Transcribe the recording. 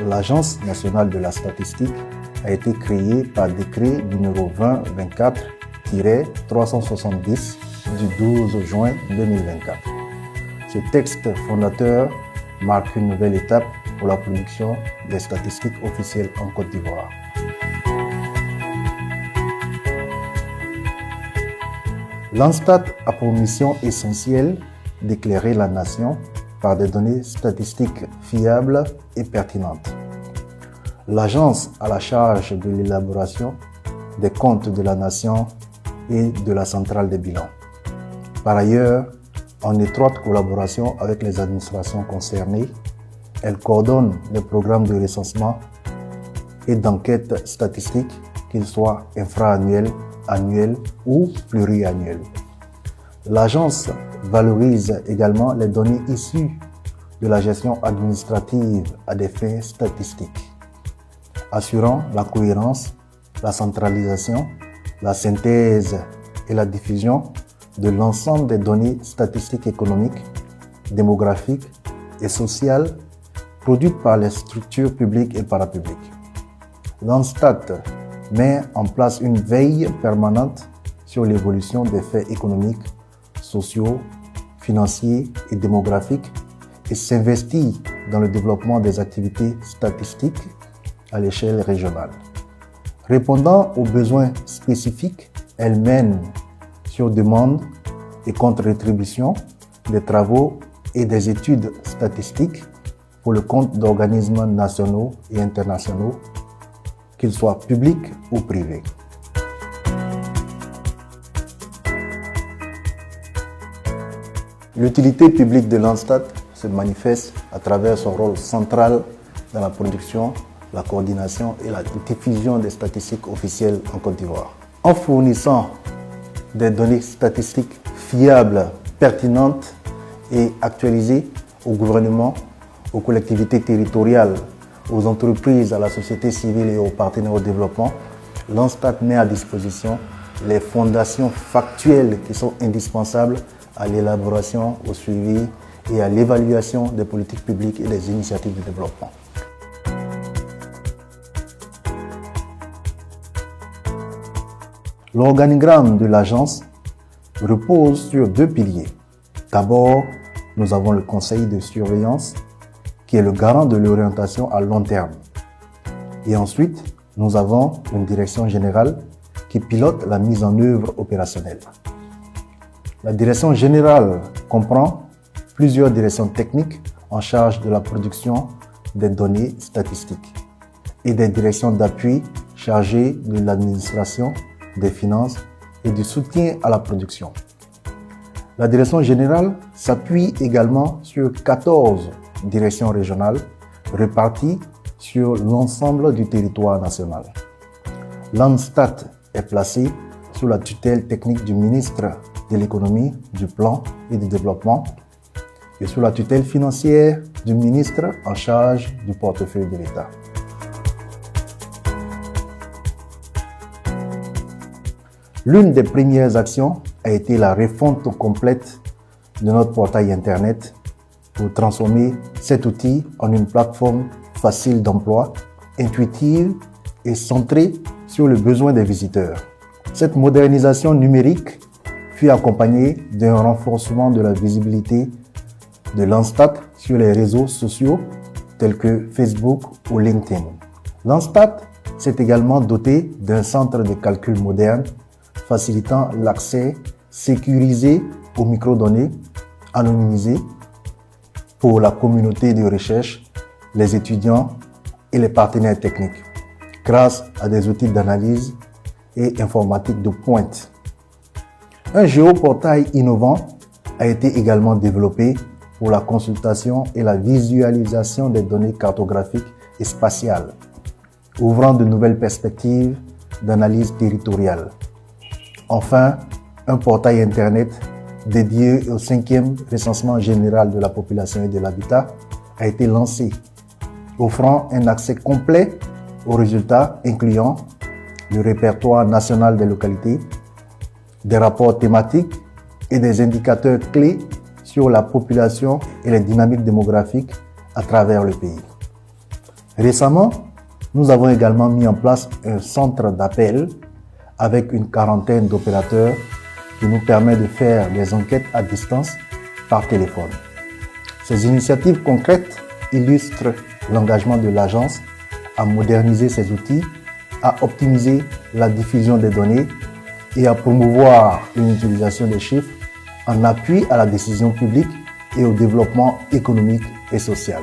l'Agence nationale de la statistique a été créée par décret numéro 2024-370 du 12 juin 2024. Ce texte fondateur marque une nouvelle étape pour la production des statistiques officielles en Côte d'Ivoire. L'ANSTAT a pour mission essentielle d'éclairer la nation par des données statistiques fiables et pertinentes. L'agence a la charge de l'élaboration des comptes de la nation et de la centrale des bilans. Par ailleurs, en étroite collaboration avec les administrations concernées, elle coordonne les programmes de recensement et d'enquête statistique, qu'ils soient infra-annuels, annuels ou pluriannuels. L'agence valorise également les données issues de la gestion administrative à des fins statistiques, assurant la cohérence, la centralisation, la synthèse et la diffusion de l'ensemble des données statistiques économiques, démographiques et sociales produites par les structures publiques et parapubliques. L'ANSTAT met en place une veille permanente sur l'évolution des faits économiques, sociaux, financiers et démographiques et s'investit dans le développement des activités statistiques à l'échelle régionale. Répondant aux besoins spécifiques, elle mène sur demande et contre rétribution des travaux et des études statistiques pour le compte d'organismes nationaux et internationaux, qu'ils soient publics ou privés. L'utilité publique de l'ANSTAT se manifeste à travers son rôle central dans la production, la coordination et la diffusion des statistiques officielles en Côte d'Ivoire. En fournissant des données statistiques fiables, pertinentes et actualisées au gouvernement, aux collectivités territoriales, aux entreprises, à la société civile et aux partenaires au développement, l'ANSTAT met à disposition les fondations factuelles qui sont indispensables à l'élaboration, au suivi et à l'évaluation des politiques publiques et des initiatives de développement. L'organigramme de l'agence repose sur deux piliers. D'abord, nous avons le conseil de surveillance qui est le garant de l'orientation à long terme. Et ensuite, nous avons une direction générale qui pilote la mise en œuvre opérationnelle. La direction générale comprend plusieurs directions techniques en charge de la production des données statistiques et des directions d'appui chargées de l'administration, des finances et du soutien à la production. La direction générale s'appuie également sur 14 directions régionales réparties sur l'ensemble du territoire national. L'ANSTAT est placée sous la tutelle technique du ministre de l'économie, du plan et du développement et sous la tutelle financière du ministre en charge du portefeuille de l'État. L'une des premières actions a été la refonte complète de notre portail Internet pour transformer cet outil en une plateforme facile d'emploi, intuitive et centrée sur le besoin des visiteurs. Cette modernisation numérique fut accompagnée d'un renforcement de la visibilité de l'ANSTAT sur les réseaux sociaux tels que Facebook ou LinkedIn. L'ANSTAT s'est également doté d'un centre de calcul moderne facilitant l'accès sécurisé aux microdonnées anonymisées pour la communauté de recherche, les étudiants et les partenaires techniques, grâce à des outils d'analyse et informatique de pointe. Un géoportail innovant a été également développé pour la consultation et la visualisation des données cartographiques et spatiales, ouvrant de nouvelles perspectives d'analyse territoriale. Enfin, un portail Internet dédié au 5e recensement général de la population et de l'habitat a été lancé, offrant un accès complet aux résultats incluant le répertoire national des localités, des rapports thématiques et des indicateurs clés sur la population et les dynamiques démographiques à travers le pays. Récemment, nous avons également mis en place un centre d'appel avec une quarantaine d'opérateurs qui nous permet de faire des enquêtes à distance par téléphone. Ces initiatives concrètes illustrent l'engagement de l'agence à moderniser ses outils, à optimiser la diffusion des données et à promouvoir une utilisation des chiffres en appui à la décision publique et au développement économique et social.